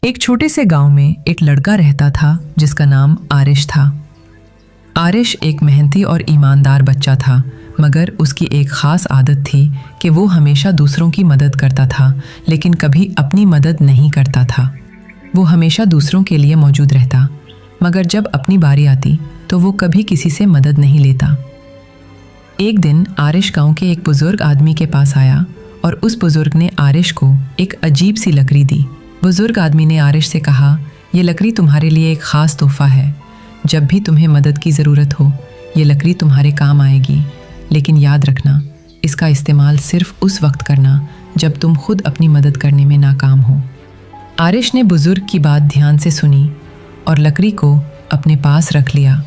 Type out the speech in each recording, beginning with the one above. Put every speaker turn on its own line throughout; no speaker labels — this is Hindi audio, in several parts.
एक छोटे से गांव में एक लड़का रहता था जिसका नाम आरिश था। आरिश एक मेहनती और ईमानदार बच्चा था, मगर उसकी एक ख़ास आदत थी कि वो हमेशा दूसरों की मदद करता था, लेकिन कभी अपनी मदद नहीं करता था। वो हमेशा दूसरों के लिए मौजूद रहता, मगर जब अपनी बारी आती तो वो कभी किसी से मदद नहीं लेता। एक दिन आरिश गांव के एक बुज़ुर्ग आदमी के पास आया और उस बुज़ुर्ग ने आरिश को एक अजीब सी लकड़ी दी। बुज़ुर्ग आदमी ने आरिश से कहा, ये लकड़ी तुम्हारे लिए एक ख़ास तोहफ़ा है। जब भी तुम्हें मदद की ज़रूरत हो, ये लकड़ी तुम्हारे काम आएगी, लेकिन याद रखना, इसका इस्तेमाल सिर्फ उस वक्त करना जब तुम खुद अपनी मदद करने में नाकाम हो। आरिश ने बुज़ुर्ग की बात ध्यान से सुनी और लकड़ी को अपने पास रख लिया।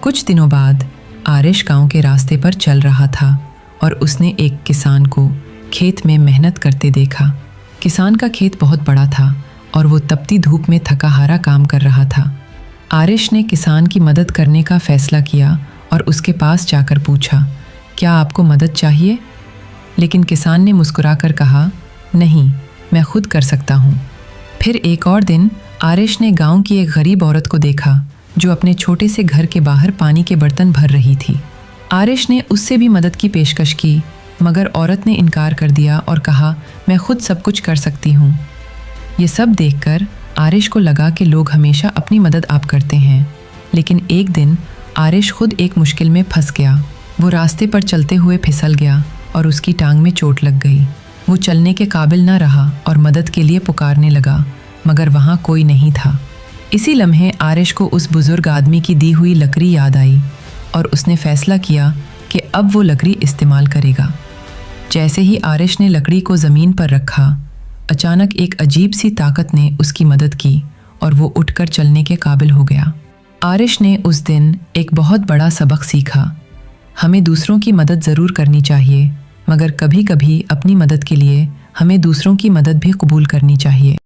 कुछ दिनों बाद आरिश गांव के रास्ते पर चल रहा था और उसने एक किसान को खेत में मेहनत करते देखा। किसान का खेत बहुत बड़ा था और वो तपती धूप में थका हारा काम कर रहा था। आरिश ने किसान की मदद करने का फैसला किया और उसके पास जाकर पूछा, क्या आपको मदद चाहिए? लेकिन किसान ने मुस्कुराकर कहा, नहीं, मैं खुद कर सकता हूँ। फिर एक और दिन आरिश ने गांव की एक गरीब औरत को देखा जो अपने छोटे से घर के बाहर पानी के बर्तन भर रही थी। आरिश ने उससे भी मदद की पेशकश की, मगर औरत ने इनकार कर दिया और कहा, मैं खुद सब कुछ कर सकती हूँ। ये सब देखकर आरिश को लगा कि लोग हमेशा अपनी मदद आप करते हैं। लेकिन एक दिन आरिश खुद एक मुश्किल में फंस गया। वो रास्ते पर चलते हुए फिसल गया और उसकी टांग में चोट लग गई। वो चलने के काबिल ना रहा और मदद के लिए पुकारने लगा, मगर वहाँ कोई नहीं था। इसी लम्हे आरिश को उस बुज़ुर्ग आदमी की दी हुई लकड़ी याद आई और उसने फैसला किया कि अब वो लकड़ी इस्तेमाल करेगा। जैसे ही आरिश ने लकड़ी को ज़मीन पर रखा, अचानक एक अजीब सी ताकत ने उसकी मदद की और वो उठकर चलने के काबिल हो गया। आरिश ने उस दिन एक बहुत बड़ा सबक सीखा। हमें दूसरों की मदद ज़रूर करनी चाहिए, मगर कभी-कभी अपनी मदद के लिए हमें दूसरों की मदद भी कबूल करनी चाहिए।